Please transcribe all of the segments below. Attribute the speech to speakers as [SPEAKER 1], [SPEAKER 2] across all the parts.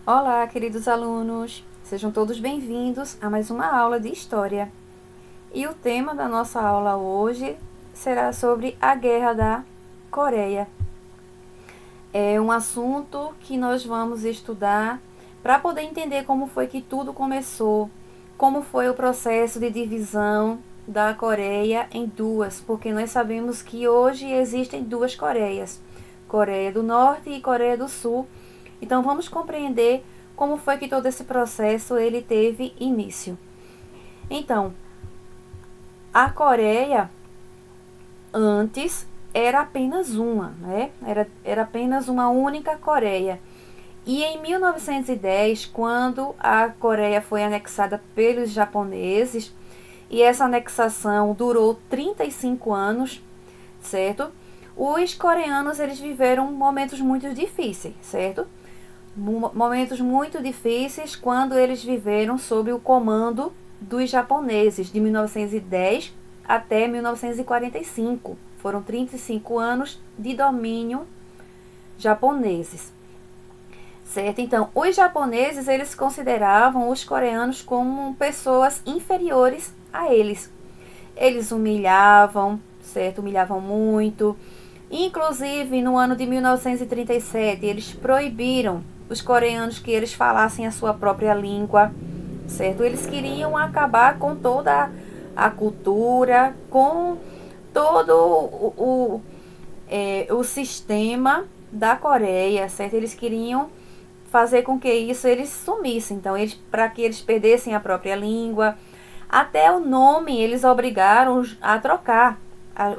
[SPEAKER 1] Olá, queridos alunos! Sejam todos bem-vindos a mais uma aula de História. E o tema da nossa aula hoje será sobre a Guerra da Coreia. É um assunto que nós vamos estudar para poder entender como foi que tudo começou, como foi o processo de divisão da Coreia em duas, porque nós sabemos que hoje existem duas Coreias, Coreia do Norte e Coreia do Sul. Então vamos compreender como foi que todo esse processo ele teve início. Então, a Coreia antes era apenas uma, né? Era apenas uma única Coreia. E em 1910, quando a Coreia foi anexada pelos japoneses, e essa anexação durou 35 anos, certo? Os coreanos eles viveram momentos muito difíceis, certo? Momentos muito difíceis quando eles viveram sob o comando dos japoneses de 1910 até 1945. Foram 35 anos de domínio japoneses. Certo? Então, os japoneses eles consideravam os coreanos como pessoas inferiores a eles. Eles humilhavam, certo? Humilhavam muito. Inclusive, no ano de 1937, eles proibiram os coreanos que eles falassem a sua própria língua, certo? Eles queriam acabar com toda a cultura, com todo o sistema da Coreia, certo? Eles queriam fazer com que isso eles sumissem, então para que eles perdessem a própria língua, até o nome eles obrigaram a trocar,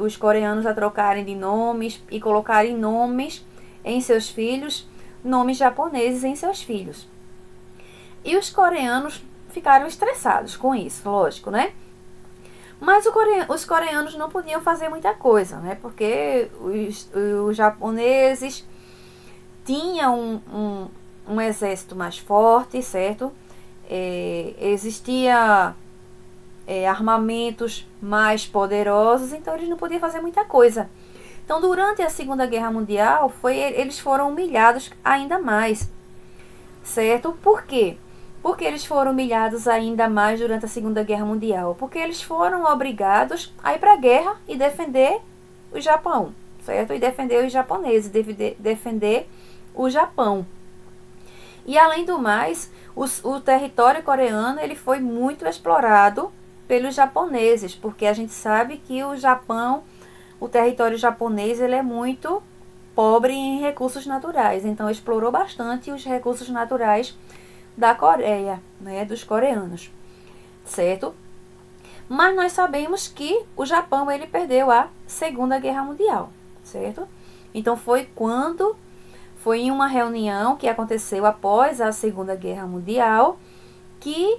[SPEAKER 1] os coreanos a trocarem de nomes e colocarem nomes em seus filhos, nomes japoneses em seus filhos. E os coreanos ficaram estressados com isso, lógico, né? Mas os coreanos não podiam fazer muita coisa, né? Porque os japoneses tinham um exército mais forte, certo? Existia armamentos mais poderosos, então eles não podiam fazer muita coisa. Então, durante a Segunda Guerra Mundial, eles foram humilhados ainda mais, certo? Por quê? Porque eles foram humilhados ainda mais durante a Segunda Guerra Mundial? Porque eles foram obrigados a ir para a guerra e defender o Japão, certo? E defender os japoneses, defender o Japão. E além do mais, o território coreano ele foi muito explorado pelos japoneses, porque a gente sabe que o território japonês ele é muito pobre em recursos naturais, então explorou bastante os recursos naturais da Coreia, né, dos coreanos, certo? Mas nós sabemos que o Japão ele perdeu a Segunda Guerra Mundial, certo? Então foi em uma reunião que aconteceu após a Segunda Guerra Mundial que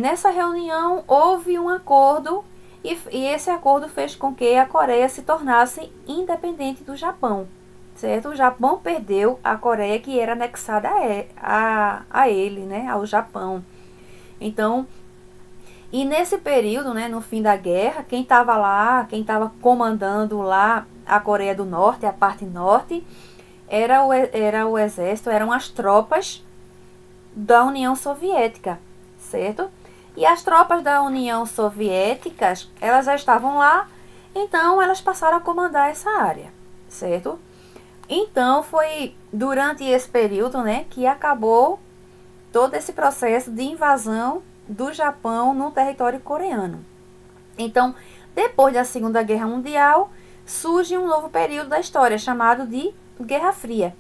[SPEAKER 1] nessa reunião houve um acordo e esse acordo fez com que a Coreia se tornasse independente do Japão, certo? O Japão perdeu a Coreia que era anexada a ele, né, ao Japão. Então, e nesse período, né, no fim da guerra, quem estava comandando lá a Coreia do Norte, a parte norte, era o exército, eram as tropas da União Soviética, certo? E as tropas da União Soviética, elas já estavam lá, então elas passaram a comandar essa área, certo? Então foi durante esse período, né, que acabou todo esse processo de invasão do Japão no território coreano. Então, depois da Segunda Guerra Mundial, surge um novo período da história chamado de Guerra Fria.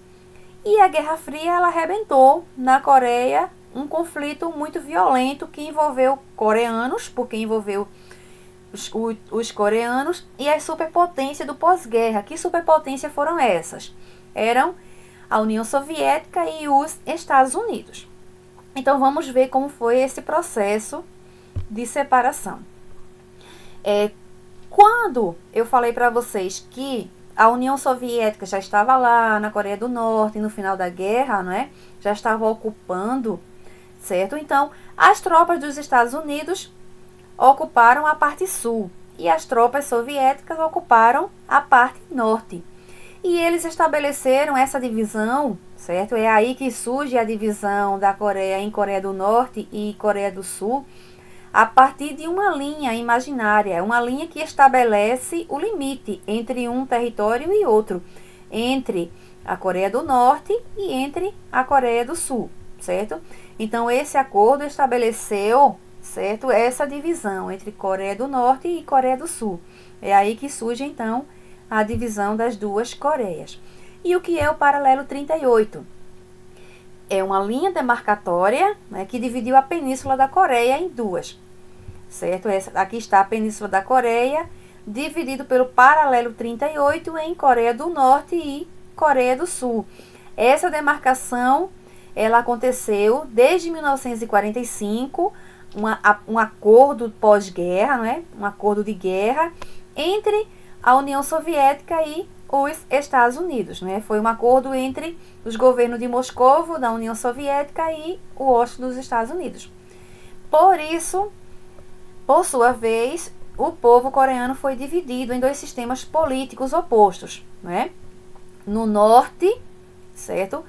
[SPEAKER 1] E a Guerra Fria ela arrebentou na Coreia um conflito muito violento que envolveu coreanos, porque envolveu os coreanos e as superpotências do pós-guerra. Que superpotências foram essas? Eram a União Soviética e os Estados Unidos. Então vamos ver como foi esse processo de separação. Quando eu falei para vocês que a União Soviética já estava lá na Coreia do Norte no final da guerra, né? Já estava ocupando, certo? Então, as tropas dos Estados Unidos ocuparam a parte sul e as tropas soviéticas ocuparam a parte norte. E eles estabeleceram essa divisão certo? É aí que surge a divisão da Coreia em Coreia do Norte e Coreia do Sul, a partir de uma linha imaginária, uma linha que estabelece o limite entre um território e outro, entre a Coreia do Norte e entre a Coreia do Sul, certo? Então, esse acordo estabeleceu, certo, essa divisão entre Coreia do Norte e Coreia do Sul. É aí que surge, então, a divisão das duas Coreias. E o que é o paralelo 38? É uma linha demarcatória, né, que dividiu a Península da Coreia em duas, certo? Aqui está a Península da Coreia, dividido pelo paralelo 38 em Coreia do Norte e Coreia do Sul. Essa demarcação, ela aconteceu desde 1945, um acordo pós-guerra, né? Um acordo de guerra entre a União Soviética e os Estados Unidos, né? Foi um acordo entre os governos de Moscou, da União Soviética, e o Washington dos Estados Unidos. Por isso, por sua vez, o povo coreano foi dividido em dois sistemas políticos opostos, né? No norte, certo?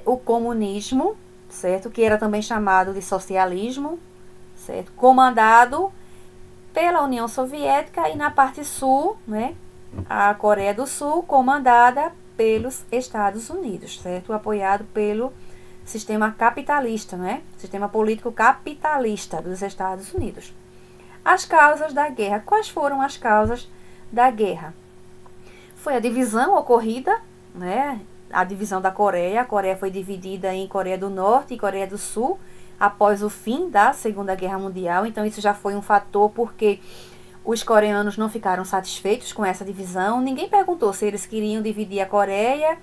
[SPEAKER 1] O comunismo, certo? Que era também chamado de socialismo, certo? Comandado pela União Soviética, e na parte sul, né? A Coreia do Sul, comandada pelos Estados Unidos, certo? Apoiado pelo sistema capitalista, né? Sistema político capitalista dos Estados Unidos. As causas da guerra. Quais foram as causas da guerra? Foi a divisão ocorrida, né? A divisão da Coreia. A Coreia foi dividida em Coreia do Norte e Coreia do Sul após o fim da Segunda Guerra Mundial. Então, isso já foi um fator, porque os coreanos não ficaram satisfeitos com essa divisão. Ninguém perguntou se eles queriam dividir a Coreia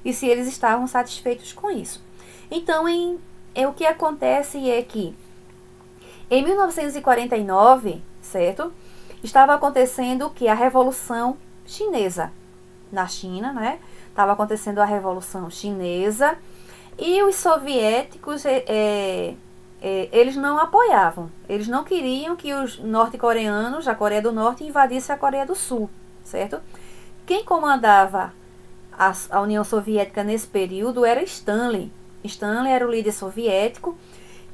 [SPEAKER 1] e se eles estavam satisfeitos com isso. Então, o que acontece é que em 1949, certo? Estava acontecendo que a Revolução Chinesa na China, né? Estava acontecendo a Revolução Chinesa, e os soviéticos eles não apoiavam. Eles não queriam que os norte-coreanos, da Coreia do Norte, invadissem a Coreia do Sul, certo? Quem comandava a União Soviética nesse período era Stalin. Stalin era o líder soviético,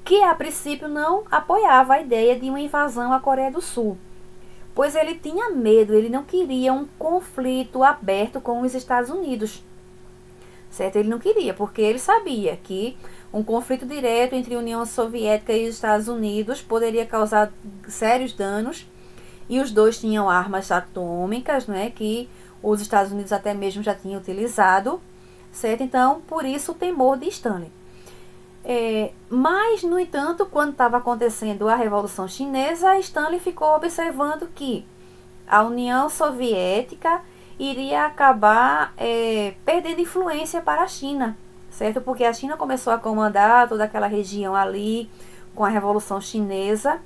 [SPEAKER 1] que a princípio não apoiava a ideia de uma invasão à Coreia do Sul, pois ele tinha medo, ele não queria um conflito aberto com os Estados Unidos, certo? Ele não queria, porque ele sabia que um conflito direto entre a União Soviética e os Estados Unidos poderia causar sérios danos, e os dois tinham armas atômicas, né, que os Estados Unidos até mesmo já tinham utilizado, certo? Então, por isso o temor de Stalin. Mas, no entanto, quando estava acontecendo a Revolução Chinesa, Stalin ficou observando que a União Soviética iria acabar perdendo influência para a China, certo? Porque a China começou a comandar toda aquela região ali com a Revolução Chinesa.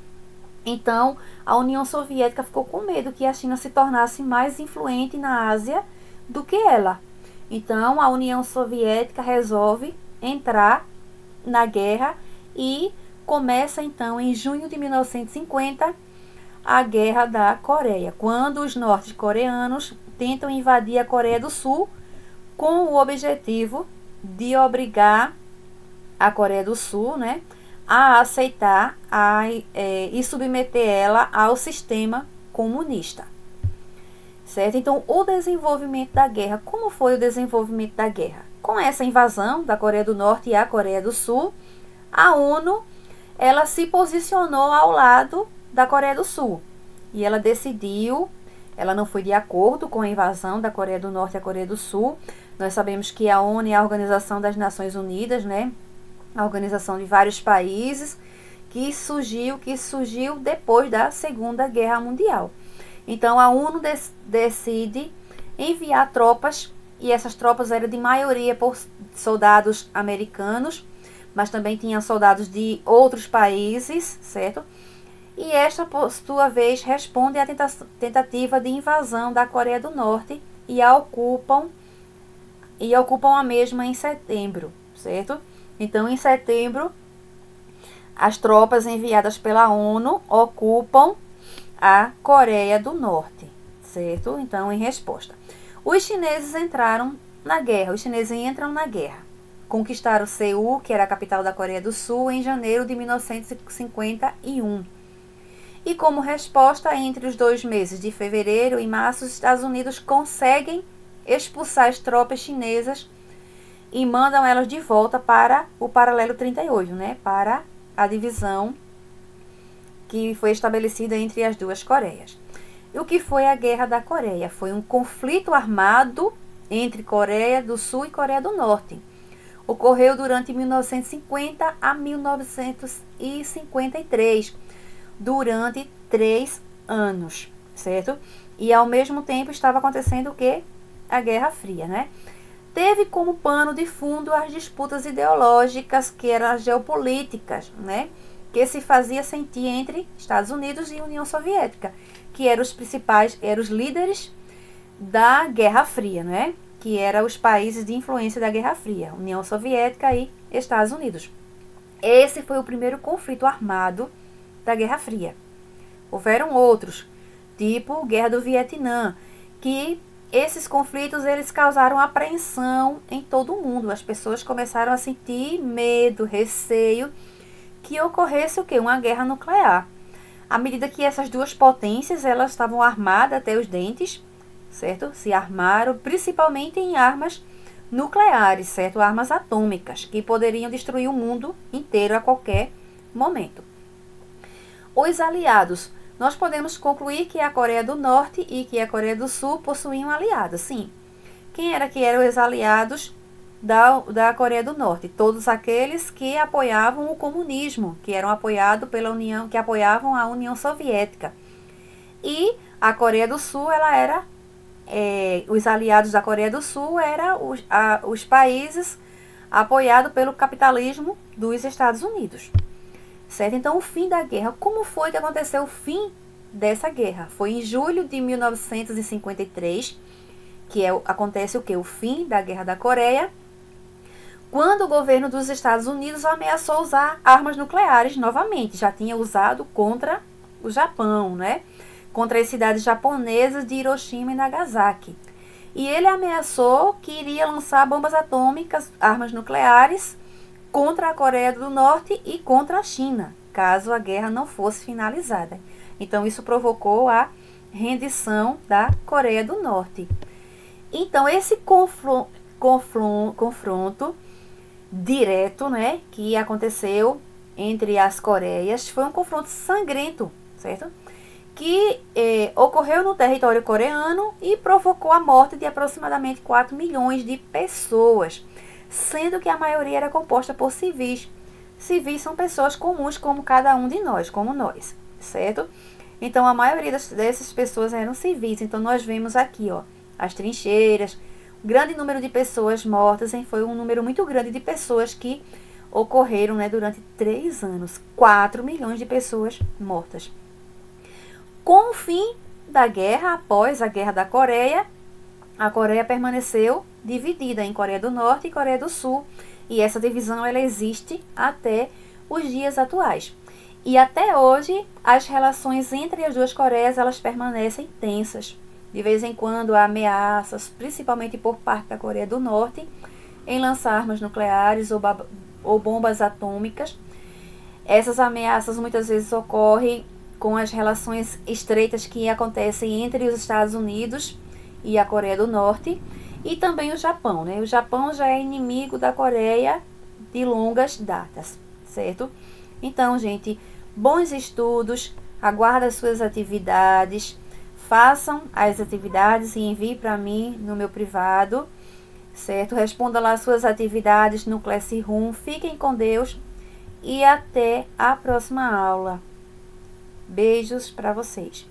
[SPEAKER 1] Então, a União Soviética ficou com medo que a China se tornasse mais influente na Ásia do que ela. Então, a União Soviética resolve entrar na guerra e começa então em junho de 1950 a Guerra da Coreia, quando os norte-coreanos tentam invadir a Coreia do Sul com o objetivo de obrigar a Coreia do Sul, né, a aceitar e submeter ela ao sistema comunista, certo? Então, o desenvolvimento da guerra. Como foi o desenvolvimento da guerra? Com essa invasão da Coreia do Norte e a Coreia do Sul, a ONU ela se posicionou ao lado da Coreia do Sul. E ela decidiu, ela não foi de acordo com a invasão da Coreia do Norte e a Coreia do Sul. Nós sabemos que a ONU é a Organização das Nações Unidas, né? A organização de vários países que surgiu depois da Segunda Guerra Mundial. Então, a ONU decide enviar tropas, e essas tropas eram de maioria por soldados americanos, mas também tinha soldados de outros países, certo? E esta, por sua vez, responde à tentativa de invasão da Coreia do Norte e ocupam a mesma em setembro, certo? Então, em setembro, as tropas enviadas pela ONU ocupam a Coreia do Norte, certo? Então, em resposta, os chineses entraram na guerra. Os chineses entram na guerra, conquistaram Seul, que era a capital da Coreia do Sul, em janeiro de 1951. E como resposta, entre os 2 meses de fevereiro e março, os Estados Unidos conseguem expulsar as tropas chinesas e mandam elas de volta para o paralelo 38, né? Para a divisão que foi estabelecida entre as duas Coreias. E o que foi a Guerra da Coreia? Foi um conflito armado entre Coreia do Sul e Coreia do Norte. Ocorreu durante 1950 a 1953, durante 3 anos, certo? E ao mesmo tempo estava acontecendo o quê? A Guerra Fria, né? Teve como pano de fundo as disputas ideológicas, que eram as geopolíticas, né? Que se fazia sentir entre Estados Unidos e União Soviética, que eram os principais, eram os líderes da Guerra Fria, né? Que eram os países de influência da Guerra Fria, União Soviética e Estados Unidos. Esse foi o primeiro conflito armado da Guerra Fria. Houveram outros, tipo Guerra do Vietnã, que esses conflitos eles causaram apreensão em todo o mundo. As pessoas começaram a sentir medo, receio que ocorresse o quê? Uma guerra nuclear. À medida que essas duas potências elas estavam armadas até os dentes, certo? Se armaram principalmente em armas nucleares, certo? Armas atômicas que poderiam destruir o mundo inteiro a qualquer momento. Os aliados. Nós podemos concluir que a Coreia do Norte e que a Coreia do Sul possuíam aliados, sim. Quem era que eram os aliados da Coreia do Norte? Todos aqueles que apoiavam o comunismo, que eram apoiados pela União, que apoiavam a União Soviética. E a Coreia do Sul, ela era, os aliados da Coreia do Sul eram os países apoiados pelo capitalismo dos Estados Unidos. Certo? Então, o fim da guerra. Como foi que aconteceu o fim dessa guerra? Foi em julho de 1953, que acontece o quê? O fim da Guerra da Coreia, quando o governo dos Estados Unidos ameaçou usar armas nucleares novamente. Já tinha usado contra o Japão, né? Contra as cidades japonesas de Hiroshima e Nagasaki. E ele ameaçou que iria lançar bombas atômicas, armas nucleares, contra a Coreia do Norte e contra a China, caso a guerra não fosse finalizada. Então, isso provocou a rendição da Coreia do Norte. Então, esse confronto direto, né, que aconteceu entre as Coreias, foi um confronto sangrento, certo? Que ocorreu no território coreano e provocou a morte de aproximadamente 4 milhões de pessoas, sendo que a maioria era composta por civis. Civis são pessoas comuns como cada um de nós, como nós, certo? Então, a maioria dessas pessoas eram civis. Então, nós vemos aqui, ó, as trincheiras, um grande número de pessoas mortas, foi um número muito grande de pessoas que ocorreram, né, durante 3 anos. 4 milhões de pessoas mortas. Com o fim da guerra, após a Guerra da Coreia, a Coreia permaneceu dividida em Coreia do Norte e Coreia do Sul. E essa divisão ela existe até os dias atuais. E até hoje, as relações entre as duas Coreias elas permanecem tensas. De vez em quando há ameaças, principalmente por parte da Coreia do Norte, em lançar armas nucleares ou bombas atômicas. Essas ameaças muitas vezes ocorrem com as relações estreitas que acontecem entre os Estados Unidos e a Coreia do Norte. E também o Japão, né? O Japão já é inimigo da Coreia de longas datas, certo? Então, gente, bons estudos, aguardo as suas atividades, façam as atividades e envie para mim no meu privado, certo? Responda lá as suas atividades no Classroom. Fiquem com Deus e até a próxima aula. Beijos para vocês.